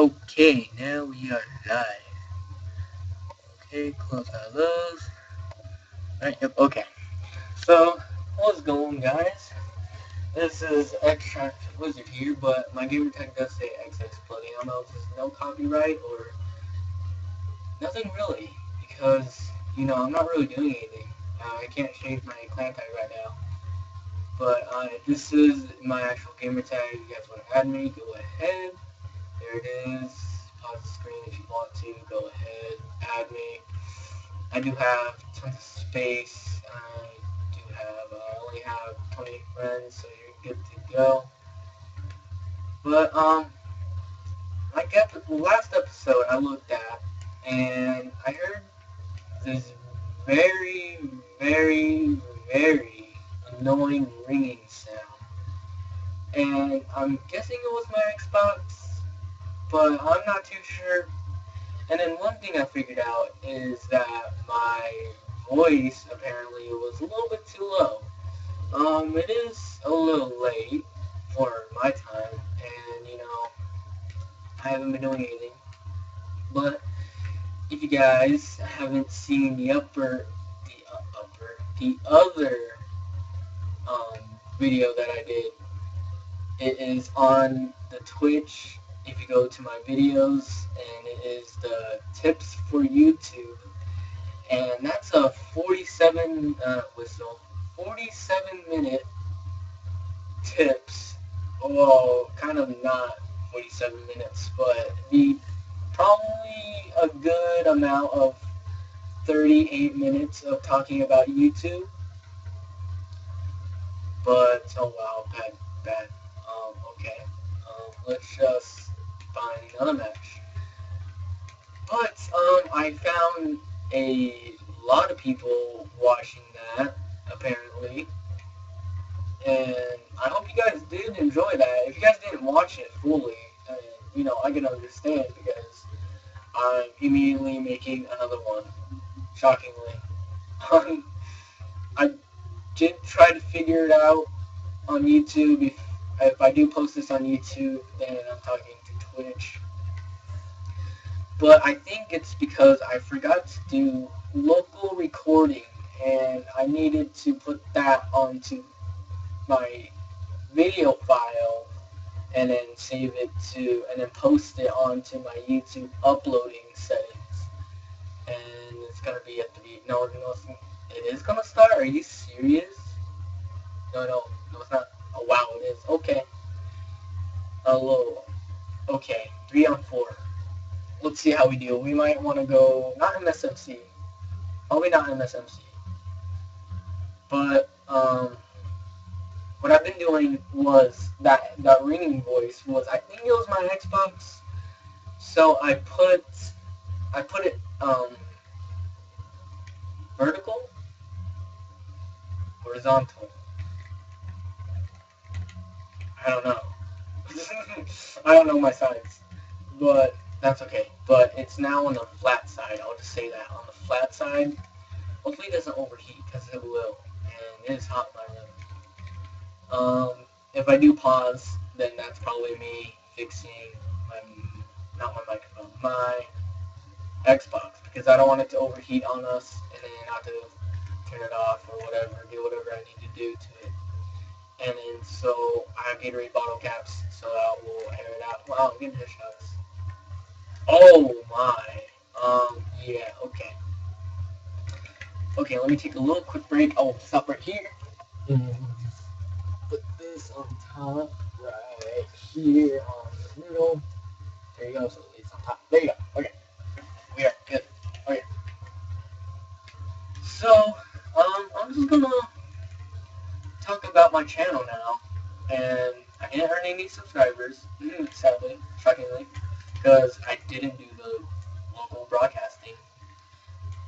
Okay, now we are live. Okay, close out of those. Alright, yep, okay. So, what's going on, guys? This is Extract Wizard here, but my gamer tag does say XX Bloody. I don't know if there's no copyright or nothing really, because, I'm not really doing anything. I can't change my clan tag right now. But this is my actual gamer tag. You guys want to add me, go ahead. There it is. Pause the screen if you want to. Go ahead, add me. I do have tons of space. I only have 20 friends, so you're good to go. But, the last episode I looked at, and I heard this very, very, very annoying ringing sound. And I'm guessing it was my Xbox, but I'm not too sure. And then one thing I figured out is that my voice apparently was a little bit too low. It is a little late for my time, and I haven't been doing anything. But if you guys haven't seen the other video that I did, it is on the Twitch. If you go to my videos, and it is the tips for YouTube. And that's a 47-minute tips. Well, kind of not 47 minutes, but the probably a good amount of 38 minutes of talking about YouTube. But, oh wow, bad. Okay. Let's just find another match. But, I found a lot of people watching that, apparently. And I hope you guys did enjoy that. If you guys didn't watch it fully, I can understand because I'm immediately making another one, shockingly. I did try to figure it out on YouTube. If I do post this on YouTube, then I'm talking to Twitch. But I think it's because I forgot to do local recording, and I needed to put that onto my video file and then save it and then post it onto my YouTube uploading settings. And it's gonna be at no, it is gonna start? Are you serious? No, it's not. Oh wow, it is. Okay. Hello. Okay, 3-on-4. Let's see how we do. We might want to go, not MSMC. Probably not MSMC. But, what I've been doing was that ringing voice was, I think it was my Xbox. So I put it, vertical, horizontal. I don't know. I don't know my sides. But that's okay. But it's now on the flat side. I'll just say that. On the flat side, hopefully it doesn't overheat, because it will. And it is hot in my room. If I do pause, then that's probably me fixing not my microphone, my Xbox, because I don't want it to overheat on us and then have to turn it off or whatever, do whatever I need to do to it. And then so I have Gatorade bottle caps, so I will air it out. Wow, I'm getting headshots. Oh my. Yeah, okay. Okay, let me take a little quick break. I'll stop right here. And put this on top, right here on the middle. There you go, so it's on top. There you go. Okay. We are good. Okay. So, I'm just gonna talk about my channel now. And I didn't earn any subscribers, sadly, shockingly, because I didn't do the local broadcasting.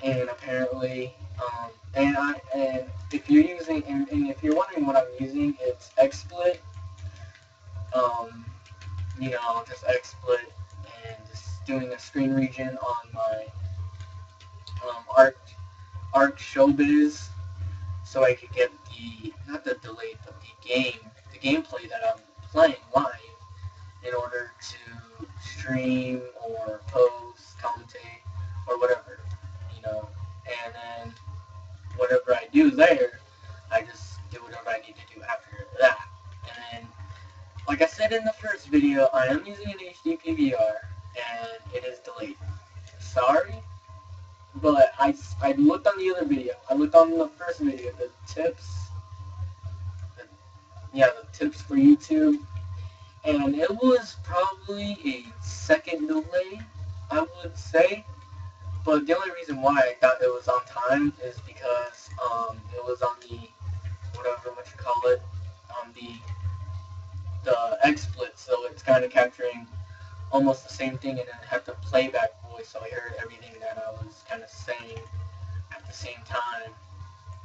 And apparently, and if you're using, and if you're wondering what I'm using, it's XSplit. Um, just XSplit and just doing a screen region on my Arc Showbiz, so I could get not the delay, but the gameplay that I'm playing live in order to stream or post, commentate, or whatever, you know. And then whatever I do there, I just do whatever I need to do after that. And then, like I said in the first video, I am using an HD PVR, and it is delayed. Sorry, but I looked on the other video. I looked on the first video, the tips. The tips for YouTube. And it was probably a second delay, I would say. But the only reason why I thought it was on time is because it was on the, whatever what you call it, on the XSplit, so it's kind of capturing almost the same thing, and then I have the playback voice, so I heard everything that I was kind of saying at the same time,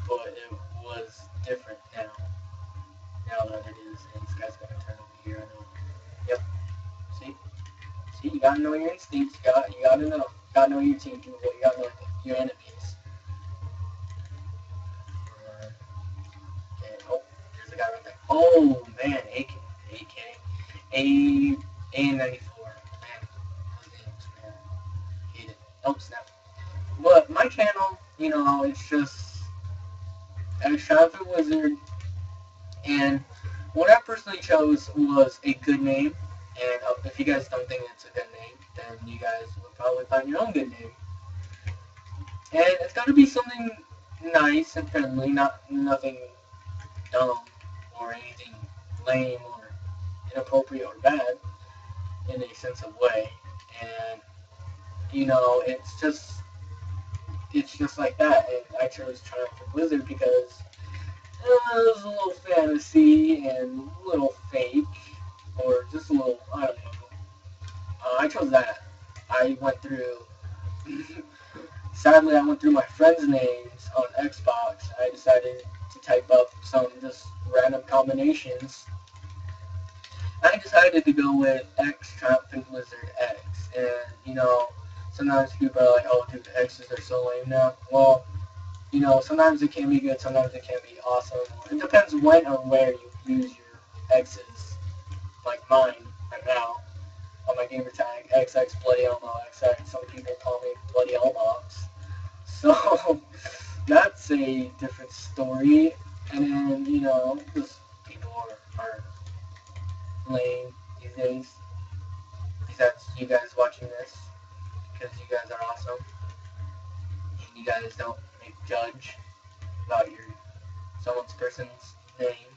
but it was different now that it is, and this guy's gonna turn over here, I know. Yep. See, you gotta know your instincts, you gotta know your team people, you gotta know your enemies. Okay, oh, there's a guy right there. Oh, man, A94, man, those games, man, hate it. Oh, snap. But my channel, you know, it's just Extravagant Wizard, and what I personally chose was a good name, and if you guys don't think it's a good name, then you guys will probably find your own good name. And it's got to be something nice and friendly, nothing dumb or anything lame or inappropriate or bad in a sense of way. And you know, it's just like that. And I chose Triumphant Wizard because it was a little fantasy and a little fake, or just a little, I don't know. I chose that. I went through, sadly I went through my friends' names on Xbox. I decided to type up some just random combinations. I decided to go with X Triumphant Wizard X. And, you know, sometimes people are like, oh dude, the X's are so lame now. Well, you know, sometimes it can be good, sometimes it can be awesome. It depends when or where you use your X's, like mine right now, on my gamer tag, XX Bloody Elmo, XX, some people call me Bloody Elmox. So, that's a different story, and then, you know, just people are lame these days. That's you guys watching this, because you guys are awesome, and you guys don't judge about someone's person's name.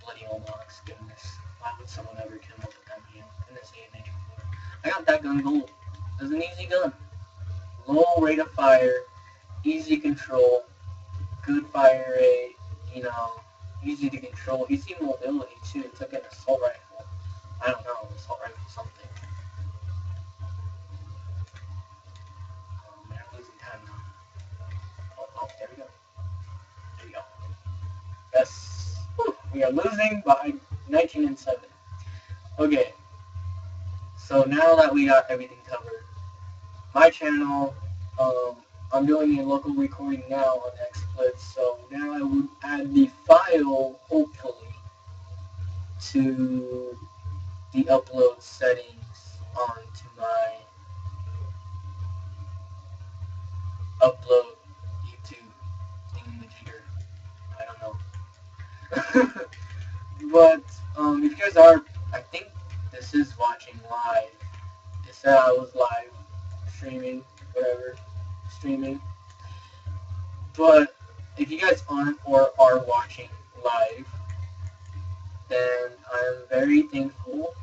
Bloody Elmox, goodness. Why would someone ever come up with that name in this day and age before? I got that gun gold. It was an easy gun. Low rate of fire, easy control, good fire rate, you know, easy to control, easy mobility too. It's like an assault rifle. I don't know, assault rifle something. Oh man, I'm losing time now. Oh, there we go. There we go. Yes. Whew, we are losing by 19-7. Okay. So now that we got everything covered, my channel, I'm doing a local recording now on XSplit, so now I would add the file, hopefully, to the upload settings onto my upload YouTube thingamajigger. I don't know. But, if you guys are, I think this is watching live. It said I was live, streaming, whatever, streaming. But, if you guys aren't or are watching live, then I am very thankful.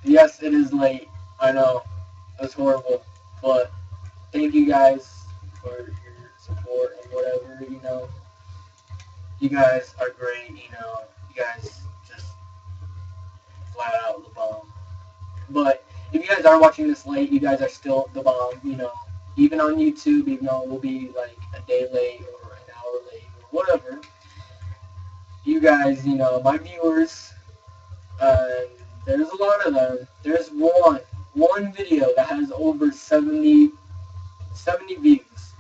Yes, it is late. I know. It's horrible. But, thank you guys for your support and whatever, you know. You guys are great, you know. You guys just flat out the bomb. But if you guys are watching this late, you guys are still the bomb, you know. Even on YouTube, even though it will be like a day late or an hour late or whatever. You guys, you know, my viewers, there's a lot of them. There's one video that has over 70 views.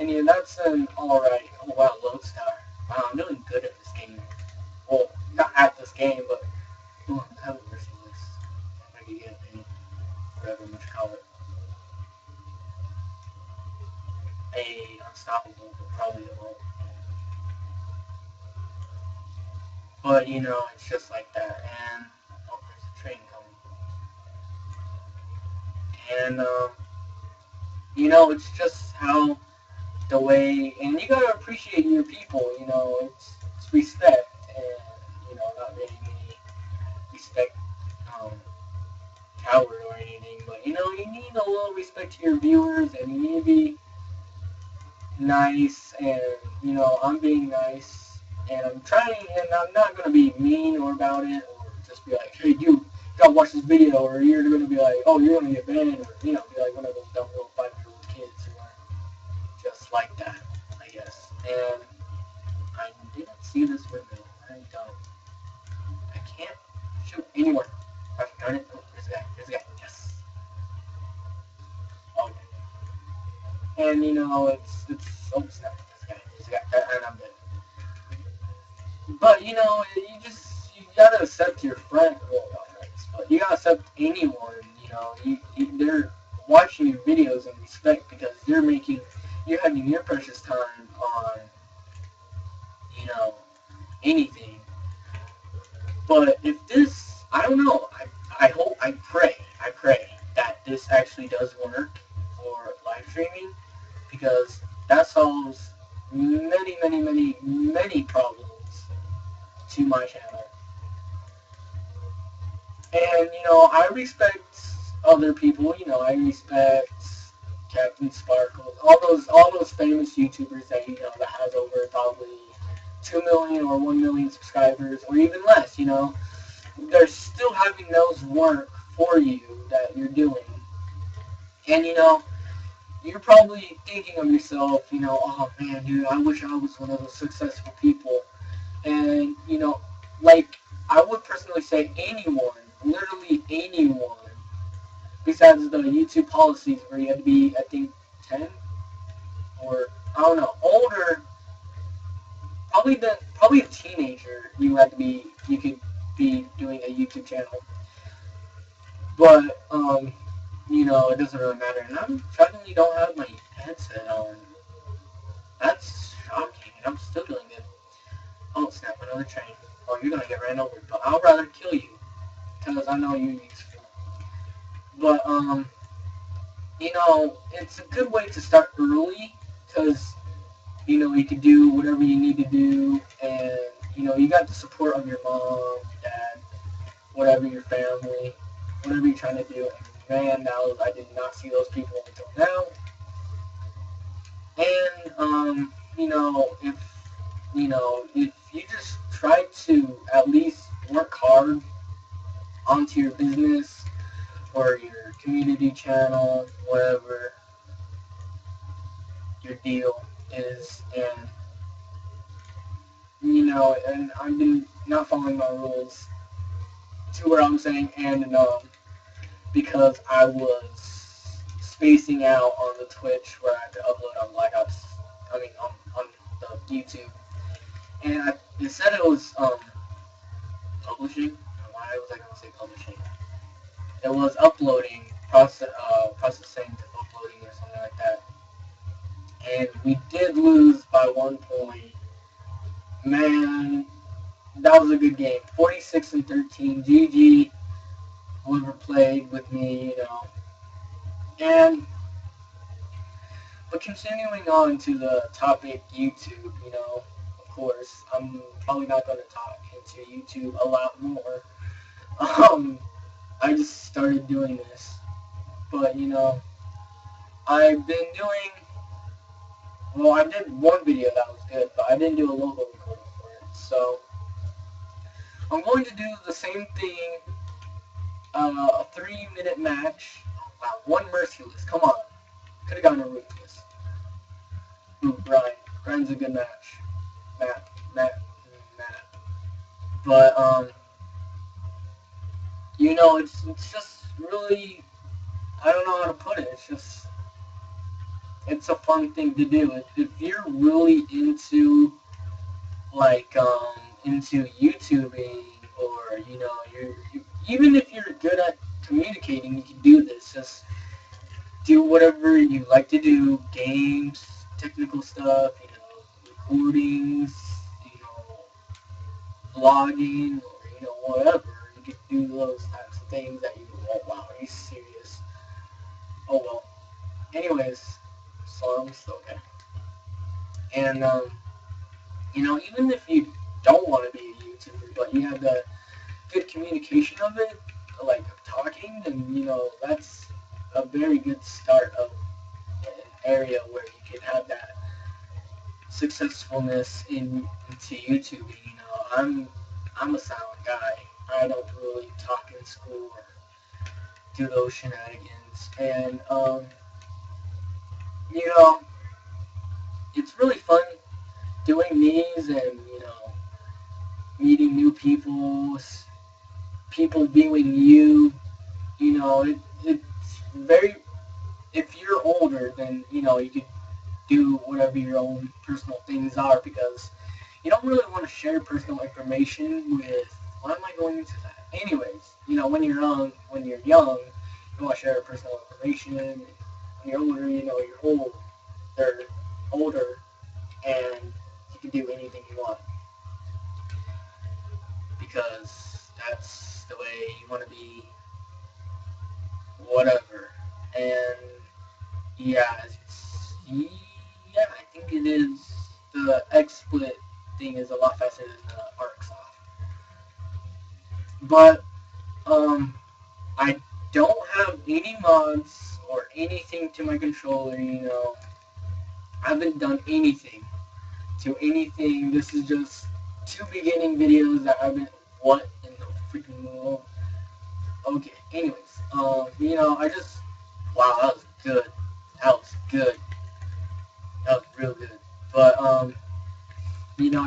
And yeah, that's an alright. Oh wow, Lodestar. Wow, I'm doing good at this game. Well, not at this game, but heaven versus whatever you call it, a unstoppable, but probably it won't. But you know, it's just like that. And oh, there's a train coming. And you know, it's just how the way, and you gotta appreciate your people. You know, it's respect, and you know, not really any respect, coward or anything. But you know, you need a little respect to your viewers, and you need to be nice. And you know, I'm being nice, and I'm trying, and I'm not gonna be mean or about it, or just be like, hey, you gotta watch this video, or you're gonna be like, oh, you're gonna get banned, or you know, be like one of those dumb little 5-year-old kids who are just like that, I guess. And I didn't see this window. I don't. I can't shoot anywhere. Gosh darn it. Oh, there's a guy. There's a guy. Yes. Okay. And you know, oh snap. There's a guy. And I'm dead. But you know, you gotta accept your friend. Well, not friends, but you gotta accept anyone. You know, they're watching your videos and respect because you're having your precious time on, you know, anything. But if this, I don't know. I pray that this actually does work for live streaming because that solves many, many, many, many problems to my channel. And you know, I respect other people. You know, I respect Captain Sparkles, all those famous YouTubers that you know that has over probably 2 million or 1 million subscribers, or even less. You know, they're still having those work for you that you're doing. And you know, you're probably thinking of yourself, you know, oh man, dude, I wish I was one of those successful people. And you know, like I would personally say anyone, literally anyone, besides the YouTube policies where you had to be, I think, 10 or I don't know, older. Probably a teenager. You could be doing a YouTube channel. But you know, it doesn't really matter. And I'm shockingly don't have my headset on. That's shocking. And I'm still doing it. Oh snap! Another train. Oh, you're gonna get ran over. But I'll rather kill you because I know you're useful. But you know, it's a good way to start early because you know you can do whatever you need to do, and you know you got the support of your mom, dad, whatever your family, whatever you're trying to do. And man, now I did not see those people until now. And if you just try to at least work hard onto your business or your community channel, whatever your deal is, and you know, and I've been not following my rules to where I'm saying and because I was spacing out on the Twitch where I had to upload on Black Ops, on the YouTube, and it said it was publishing. Why was I going to say publishing? It was uploading, processing to uploading or something like that. And we did lose by 1 point. Man, that was a good game. 46-13. GG. Whoever played with me, you know. But continuing on to the topic YouTube, you know, of course, I'm probably not going to talk into YouTube a lot more. I just started doing this. But, you know, I've been doing, well, I did one video that was good, but I didn't do a logo recording for it. So, I'm going to do the same thing, a 3-minute match. Wow, one Merciless, come on. Could have gotten a Ruthless. Ooh, Brian. Brian's a good match. Matt. But, you know, it's just really, I don't know how to put it. It's a fun thing to do. If you're really into, like, into YouTubing, or, you know, even if you're good at communicating, you can do this. just do whatever you like to do, games, technical stuff, recordings, vlogging, or, whatever. You can do those types of things that oh wow, are you serious? Oh well. Anyways, songs, okay. And, even if you don't want to be a YouTuber, but you have the good communication of it, like talking, then, that's a very good start of an area where you can have that successfulness into YouTubing. I'm a silent guy. I don't really talk in school or do those shenanigans. And, it's really fun doing these and, meeting new people, people viewing you. It's very, if you're older, then, you could do whatever your own personal things are, because you don't really want to share personal information with, why am I going into that? Anyways, when you're young, you want to share personal information. When you're older, you're old. They're older, and you can do anything you want, because that's the way you want to be, whatever. And yeah, I think it is, the XSplit thing is a lot faster than the ArcSoft. But, I don't have any mods or anything to my controller, I haven't done anything to anything. This is just 2 beginning videos that I've been, what in the freaking world? Okay, anyways, I just, wow, that was good. That was good. That was real good. But, I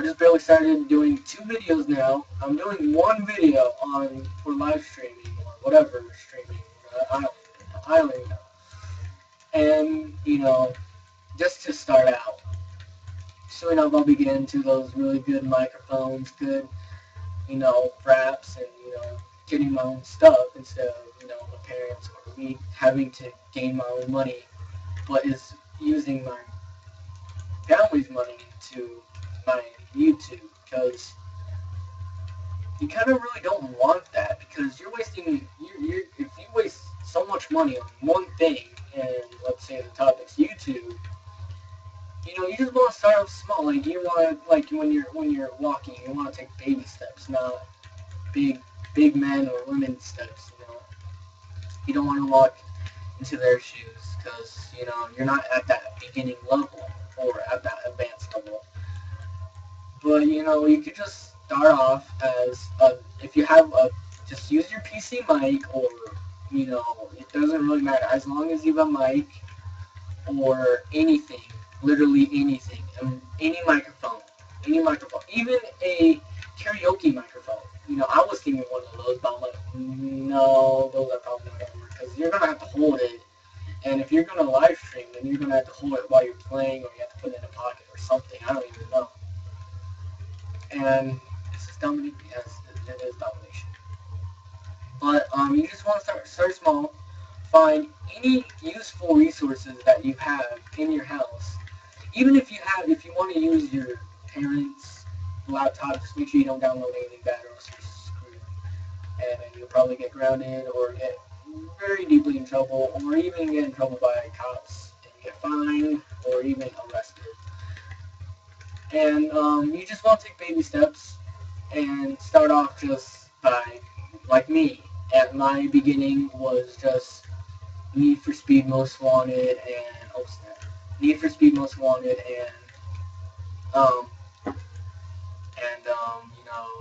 just barely started doing 2 videos now. I'm doing 1 video for live streaming or whatever streaming. I don't even know. And, just to start out. Soon I'll begin into those really good microphones, good, fraps, and, getting my own stuff instead of, my parents or me having to gain my own money, but is using my family's money to my YouTube, because you kind of really don't want that, because you're wasting, if you waste so much money on one thing, and let's say the topic's YouTube, you just want to start off small. Like, you want to, like, when you're walking, you want to take baby steps, not big men or women steps. You don't want to walk into their shoes, because you're not at that beginning level or at that advanced level. But you could just start off as if you have just use your PC mic, or it doesn't really matter, as long as you have a mic or anything. Literally anything, any microphone, even a karaoke microphone. I was thinking one of those, but I'm like, no, those are probably not gonna work, because you're gonna have to hold it, and if you're gonna live stream, then you're gonna have to hold it while you're playing, or you have to put it in a pocket or something. I don't even know. And this is domination. Yes, it is domination. But you just want to start small. Find any useful resources that you have in your house. Even if you want to use your parents' laptop, just make sure you don't download anything bad, or else you're screwed. And then you'll probably get grounded, or get very deeply in trouble, or even get in trouble by cops and get fined, or even arrested. And you just want to take baby steps and start off just by, like me, at my beginning was just Need for Speed Most Wanted, and Need for Speed Most Wanted, and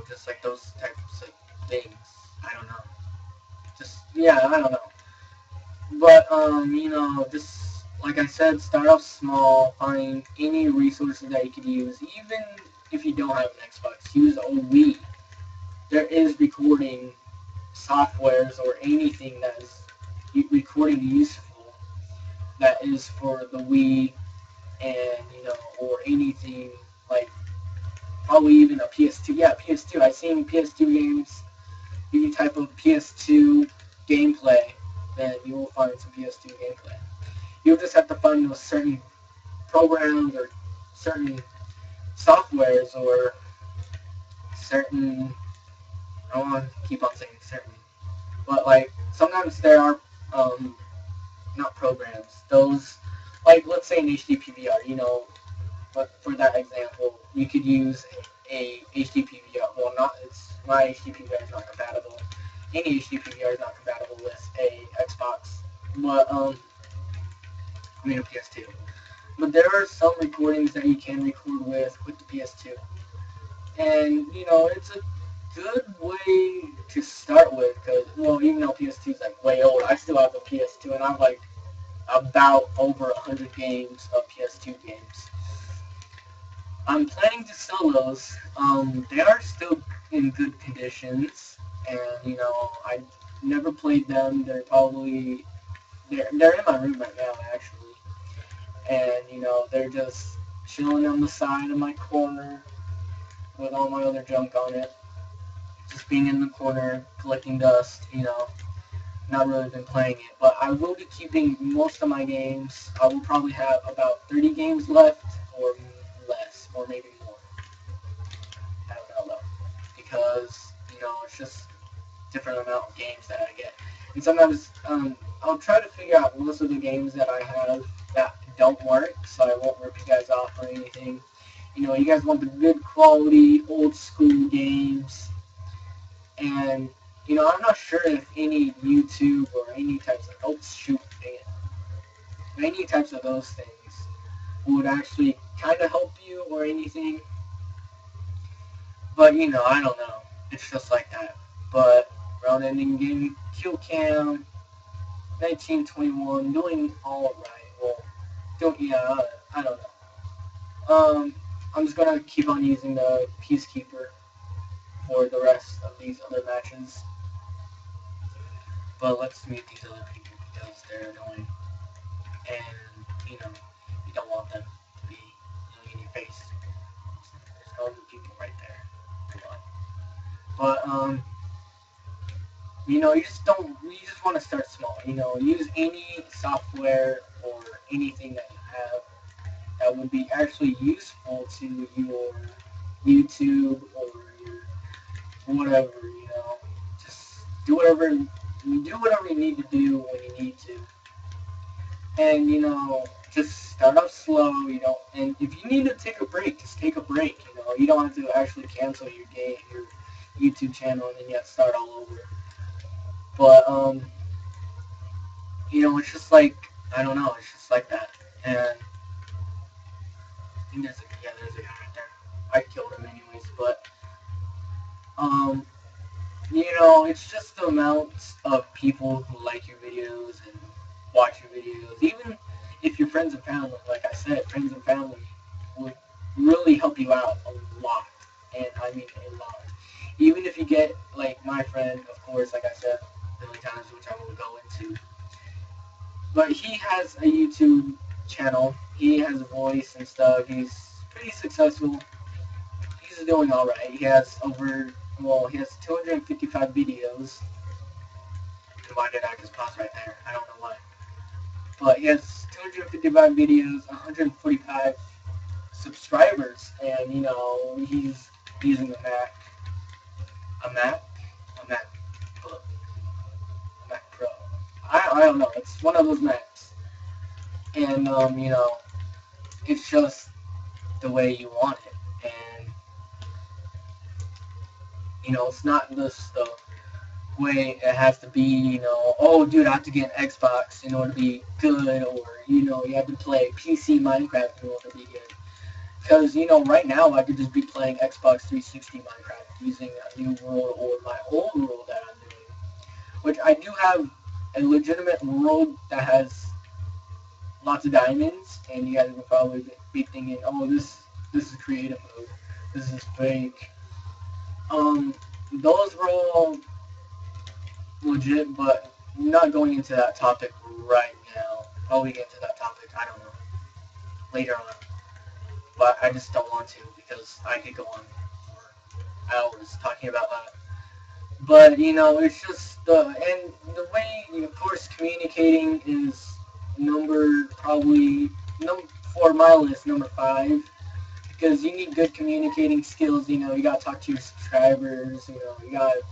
just like those types of things. I don't know. I don't know. But just like I said, start off small. Find any resources that you could use, even if you don't have an Xbox. Use a Wii. There is recording softwares or anything that is recording useful that is for the Wii, and or anything, like probably even a PS2. Yeah, PS2. I've seen PS2 games. You can type of PS2 gameplay, then you will find some PS2 gameplay. You'll just have to find those certain programs or certain softwares or certain, I don't want to keep on saying certain, but like sometimes there are not programs. Those, like let's say an HD PVR, but for that example, you could use a HD PVR. Well, not it's my HD PVR is not compatible. Any HD PVR is not compatible with a Xbox, but I mean a PS2. But there are some recordings that you can record with the PS2, and it's a good way to start with. Because well, even though PS2 is like way old, I still have the PS2, and I'm like about over 100 games of PS2 games. I'm planning to sell those. They are still in good conditions, and I never played them. They're in my room right now actually, and they're just chilling on the side of my corner with all my other junk on it, just being in the corner collecting dust. Not really been playing it, but I will be keeping most of my games. I will probably have about 30 games left, or less, or maybe more. I don't know though, because it's just different amount of games that I get, and sometimes I'll try to figure out most of the games that I have that don't work, so I won't rip you guys off or anything. You guys want the good quality, old school games, and I'm not sure if any YouTube or any types of any types of those things would actually kind of help you or anything. But I don't know. It's just like that. But round ending game, Kill Cam, 1921, doing all right. Well, I don't know. I'm just gonna keep on using the Peacekeeper for the rest of these other matches. But let's mute these other people because they're annoying. And, you don't want them to be in your face. There's other people right there. But, you just want to start small. Use any software or anything that you have that would be actually useful to your YouTube or your whatever, Just do whatever you need to do when you need to. And, just start off slow, and if you need to take a break, just take a break, You don't have to actually cancel your YouTube channel and then you have to start all over. But, it's just like, I don't know, it's just like that. And I think there's a guy right there. I killed him anyways, but, it's just the amount of people who like your videos and watch your videos. Even if your friends and family, like I said, friends and family would really help you out a lot. And I mean a lot. Even if you get, like my friend, of course, like I said, Billy Times, which I won't go into. But he has a YouTube channel. He has a voice and stuff. He's pretty successful. He's doing alright. He has 255 videos. And why did I just pause right there? I don't know why. But he has 255 videos, 145 subscribers, and he's using a Mac Pro. I don't know. It's one of those Macs, and it's just the way you want it, and it's not just the way it has to be. Oh, dude, I have to get an Xbox in order to be good, or you have to play PC Minecraft in order to be good. Because, right now I could just be playing Xbox 360 Minecraft using a new world or my old world that I'm doing. Which I do have a legitimate world that has lots of diamonds, and you guys will probably be thinking, oh, this is creative mode. This is fake. Those were all legit, but I'm not going into that topic right now. Probably get into that topic, I don't know, later on. But I just don't want to because I could go on for hours talking about that. But it's just and the way, of course, course, communicating is probably for my list, number 5. Because you need good communicating skills. You gotta talk to your subscribers. You gotta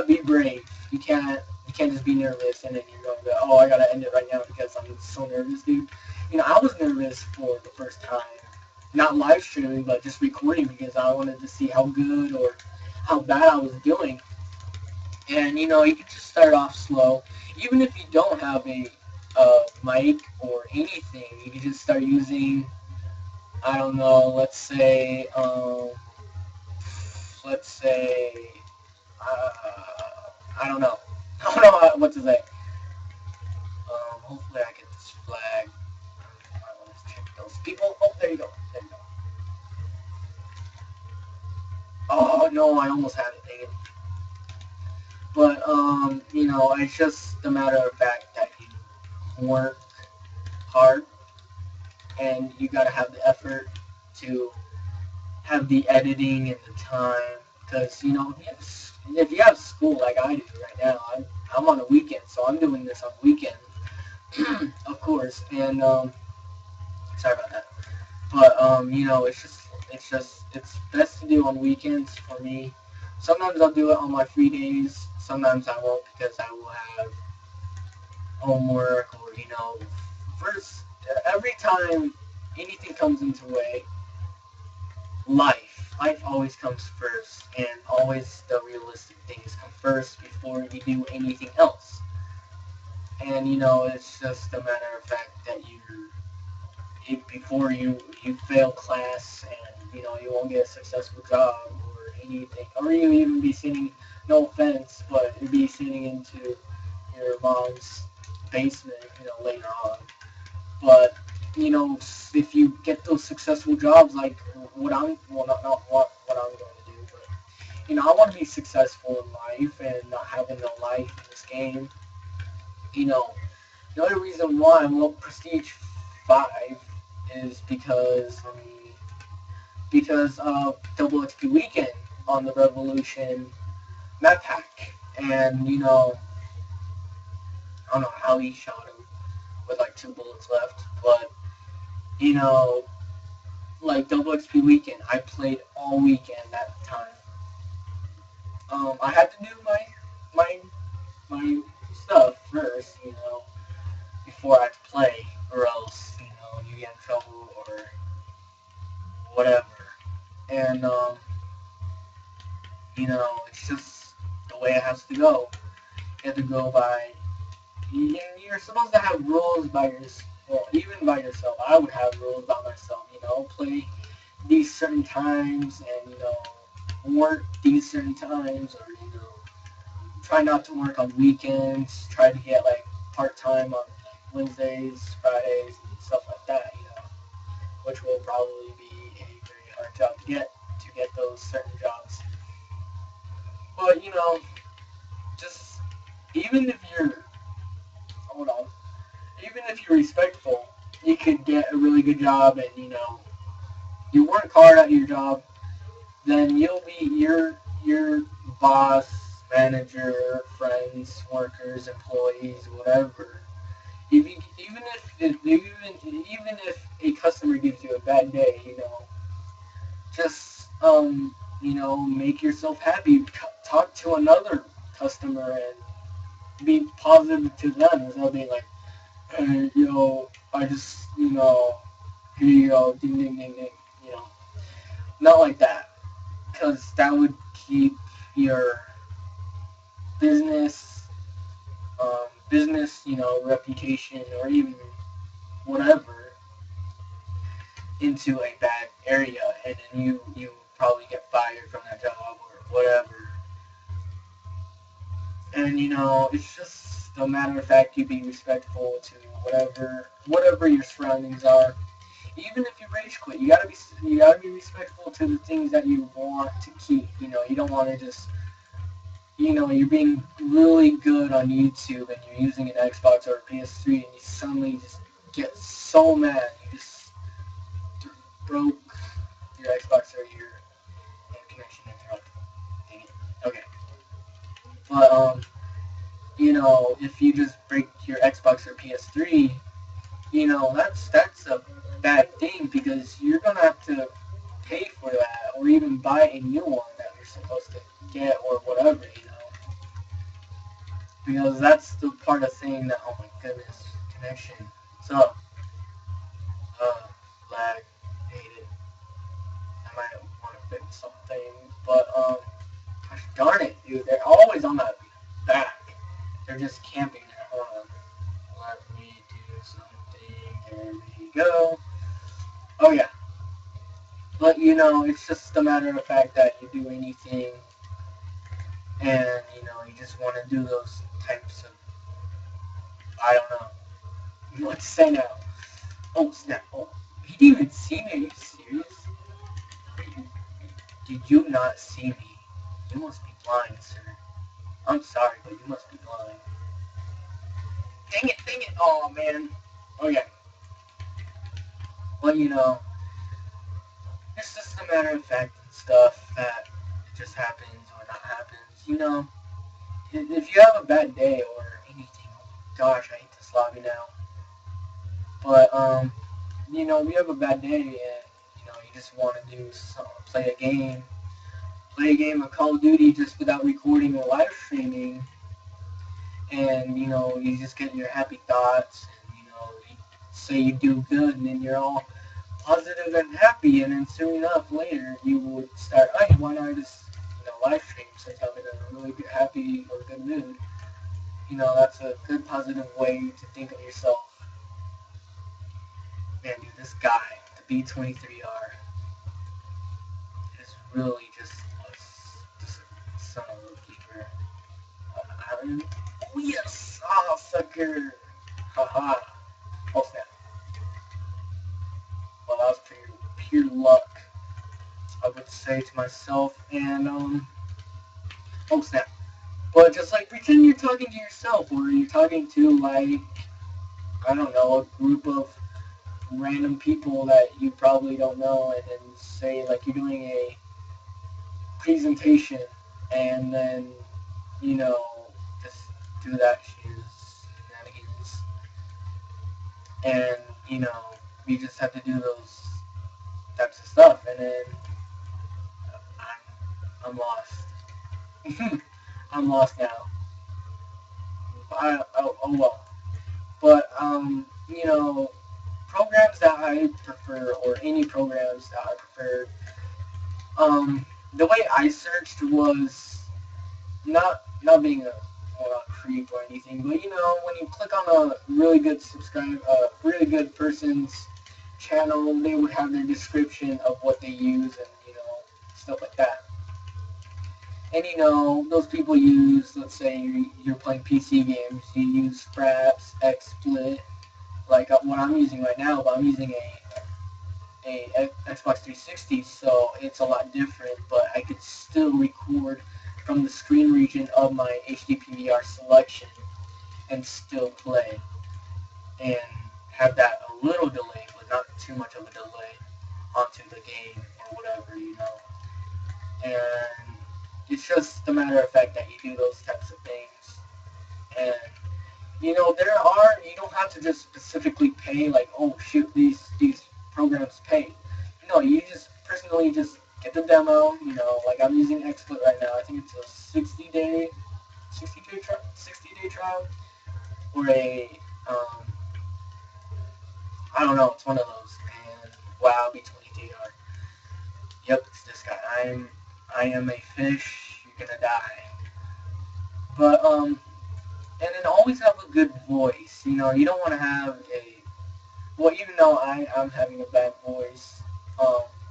be brave. You can't just be nervous and then you're going to go, oh, I gotta end it right now because I'm so nervous, dude. I was nervous for the first time, not live streaming, but just recording because I wanted to see how good or how bad I was doing. And you can just start off slow, even if you don't have a mic or anything. You can just start using, I don't know, uh, I don't know. I don't know what to say. Hopefully I get this flag. Let's check those people. Oh, there you go. There you go. Oh, no, I almost had it. Dang it. But, it's just a matter of fact that you work hard and you gotta have the effort to have the editing and the time. Because, if you have school like I do right now, I'm on a weekend, so I'm doing this on weekends, of course. And, sorry about that. But, it's best to do on weekends for me. Sometimes I'll do it on my free days. Sometimes I won't because I will have homework or, first, every time anything comes into way, life always comes first, and always the realistic things come first before you do anything else. And, it's just a matter of fact that before you fail class and, you won't get a successful job or anything, or you even be sitting, no offense, but you'd be sitting into your mom's basement, later on. But, if you get those successful jobs, like not what I'm going to do, but, I want to be successful in life and not having no life in this game. The only reason why I'm low Prestige 5 is because of Double XP Weekend on the Revolution map pack. And, I don't know how he shot him with like 2 bullets left, but, like Double XP Weekend, I played all weekend that time. I had to do my stuff first, before I play, or else, you get in trouble or whatever. And, it's just the way it has to go. You have to go by, you're supposed to have rules by yourself. Well, even by yourself, I would have rules by myself, play these certain times and, work these certain times, or, try not to work on weekends, try to get like part-time on Wednesdays, Fridays, and stuff like that, which will probably be a very hard job to get those certain jobs. But, just even if you're, hold on, even if you're respectful, you could get a really good job and, you work hard at your job, then you'll be your boss, manager, friends, workers, employees, whatever. Even if a customer gives you a bad day, just make yourself happy. Talk to another customer and be positive to them instead of being like, hey, I just, here you go, ding, ding, ding, ding, not like that, because that would keep your business, reputation, or even whatever, into a bad area, and then you probably get fired from that job or whatever. And it's just a matter of fact you be respectful to whatever your surroundings are. Even if you rage quit, you gotta be respectful to the things that you want to keep. You don't want to just, you're being really good on YouTube and you're using an Xbox or a PS3 and you suddenly just get so mad you just broke your Xbox or your connection interrupted. Dang it. Okay. But if you just break your Xbox or PS3, that's a bad thing because you're gonna have to pay for that or even buy a new one that you're supposed to get or whatever. Because that's the part of saying that, oh my goodness, connection. So, lag, hate it. I might want to fix something, but, gosh darn it, dude, they're always on that back. They're just camping there. Hold on. Let me do something. There we go. Oh yeah. But it's just a matter of fact that you do anything and you just want to do those types of, I don't know what to say now. Oh snap. Oh, he didn't even see me. Are you serious? Did you not see me? You must be blind, sir. I'm sorry, but you must be blind. Dang it. Oh man. Oh yeah. Well, it's just a matter of fact and stuff that it just happens or not happens. If you have a bad day or anything, gosh, I hate this lobby now. But we have a bad day and you just want to do play a game of Call of Duty just without recording or live streaming, and you just get your happy thoughts, and you say you do good, and then you're all positive and happy, and then soon enough later you would start, hey, why not just live stream since I'm in a really good, happy or good mood. That's a good positive way to think of yourself. Man, dude, this guy, the B23R, is really just a son of a keeper. Oh yes! Oh, sucker! Haha. Oh snap. Well, that was pure luck, I would say to myself, and oh snap. But just like pretend you're talking to yourself, or you're talking to like, I don't know, a group of random people that you probably don't know, and then say like you're doing a presentation, and then just do that shenanigans, and you just have to do those types of stuff, and then I'm lost. I'm lost now. Oh well. But programs that I prefer, or any programs that I prefer, the way I searched was not being a creep or anything, but when you click on a really good person's channel, they would have their description of what they use and stuff like that. And those people use, let's say you're playing PC games, you use Fraps, XSplit, like what I'm using right now, but I'm using a Xbox 360, so it's a lot different, but I could still record from the screen region of my HD PVR selection and still play and have that a little delay, but not too much of a delay onto the game or whatever. And it's just a matter of fact that you do those types of things. And you don't have to just specifically pay like, oh shoot, these programs pay. You just personally just get the demo, like I'm using XSplit right now. I think it's a 60-day trial, or I don't know, it's one of those. And wow, B23R. Yep, it's this guy. I am a fish, you're gonna die. But and then always have a good voice. You don't want to have even though I'm having a bad voice,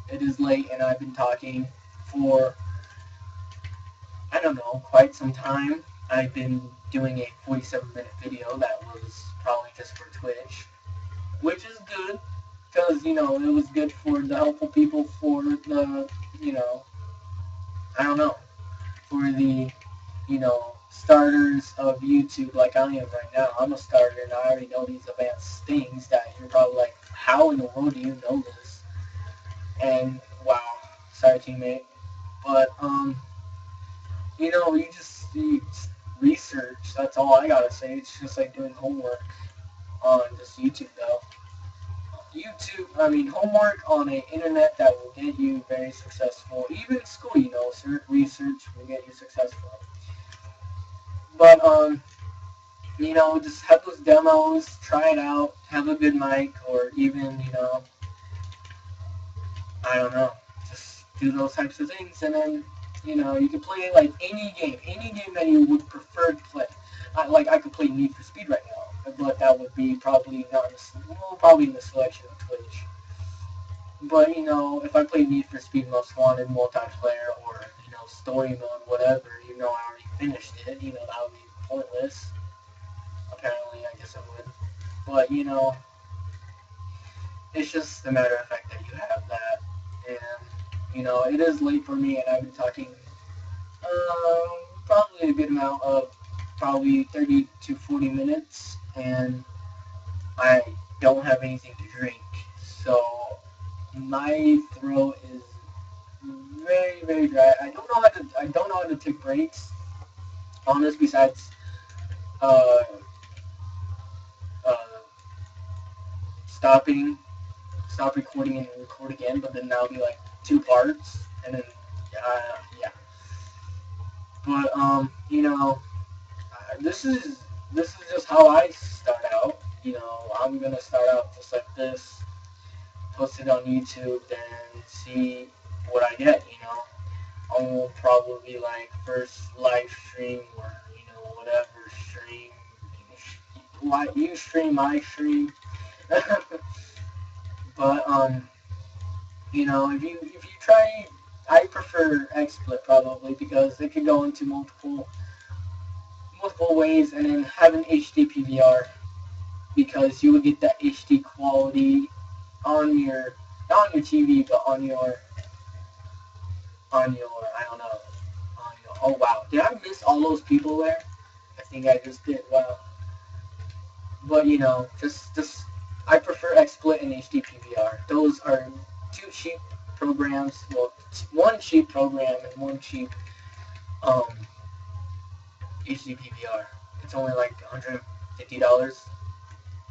it is late and I've been talking for, I don't know, quite some time. I've been doing a 47-minute video that was probably just for Twitch, which is good, because, it was good for the helpful people, for the, I don't know, for the, starters of YouTube like I am right now. I'm a starter and I already know these advanced things that you're probably like, how in the world do you know this? And wow, sorry teammate. But you research. That's all I gotta say. It's just like doing homework on just YouTube though. Homework on an internet that will get you very successful. Even school, certain research will get you successful. But, just have those demos, try it out, have a good mic, or even, I don't know, just do those types of things, and then, you can play like any game that you would prefer to play. I could play Need for Speed right now, but that would be probably not probably in the selection of Twitch. But if I play Need for Speed Most Wanted multiplayer or story mode, whatever, I already finished it, that would be pointless. Apparently, I guess it would. But it's just a matter of fact that you have that, and it is late for me, and I've been talking probably a good amount of probably 30 to 40 minutes, and I don't have anything to drink, so my throat is very, very dry. I don't know how to take breaks on this besides uh, uh, stop recording and record again, but then that'll be like 2 parts, and then yeah. But this is just how I start out. I'm gonna start out just like this, post it on YouTube, then see what I get. I will probably like first live stream or whatever stream. You stream, I stream. But if you try, I prefer XSplit probably because it can go into multiple ways, and then have an HD PVR because you would get that HD quality on your not on your TV but on your I don't know on your, oh wow, did I miss all those people there? I think I just did. Wow. But just I prefer XSplit and HD PVR. Those are 2 cheap programs. Well, 1 cheap program and 1 cheap HD PVR. It's only like $150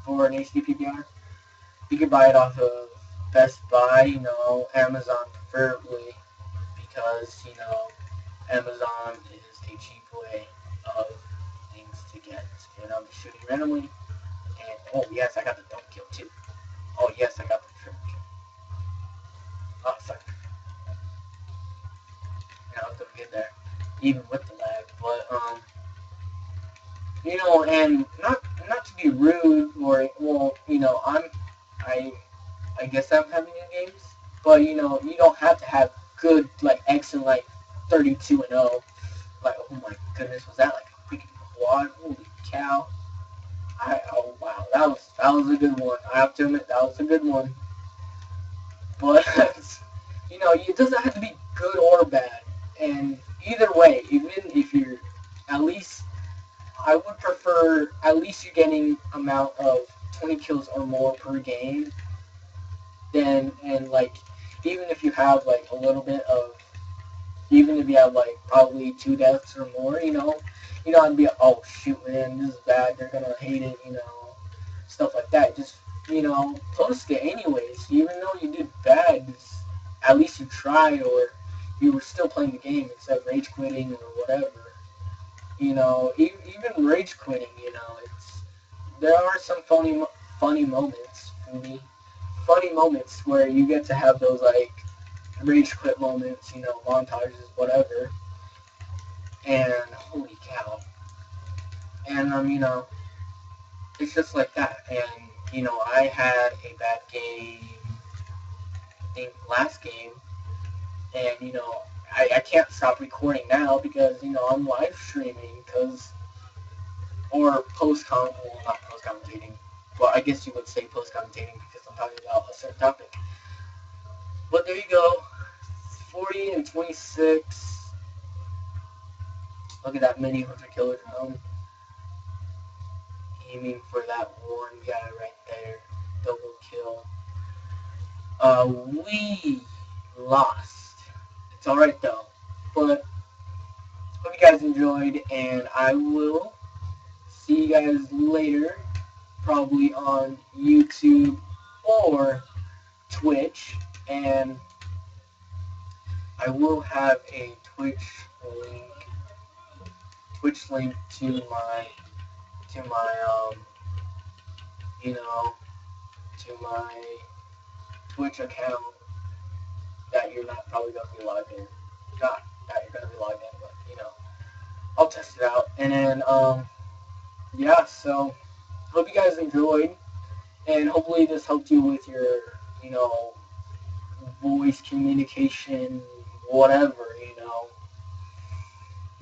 for an HD PVR. You can buy it off of Best Buy, Amazon preferably, because Amazon is a cheap way of things to get. And I'll be shooting randomly. And oh yes, I got the double kill too. Oh yes, I got the triple kill. Oh, sorry. I was gonna get there, even with the lag. But and not to be rude or I guess I'm having new games, but you don't have to have good like excellent like 32-0. Like oh my goodness, was that like a freaking quad? Holy cow! Oh wow, that was a good one. I have to admit that was a good one. But it doesn't have to be good or bad. And either way, even if you're at least, I would prefer at least you're getting amount of 20 kills or more per game. And like even if you have like a little bit of, even if you have like probably 2 deaths or more, I'd be oh shoot man, this is bad. They're gonna hate it, stuff like that. Just post it anyways. Even though you did bad, at least you tried or you were still playing the game instead of rage quitting or whatever. Even rage quitting, there are some funny moments for me. Funny moments where you get to have those like rage quit moments, montages, whatever. And holy cow. And it's just like that. And I had a bad game, I think last game, and I can't stop recording now because I'm live streaming or not post commentating. Well, I guess you would say post commentating because I'm talking about a certain topic. But there you go, 40 and 26. Look at that mini hunter killer drone. Aiming for that one guy right there. Double kill. We lost. It's alright though. But hope you guys enjoyed, and I will see you guys later, probably on YouTube or Twitch, and I will have a link, Twitch link to my, you know, to my Twitch account that you're not probably going to be logged in. Not that you're going to be logged in, but, I'll test it out. And then, yeah, so, hope you guys enjoyed, and hopefully this helped you with your, voice communication, whatever.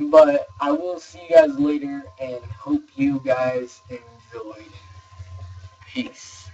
But I will see you guys later, and hope you guys enjoyed. Peace.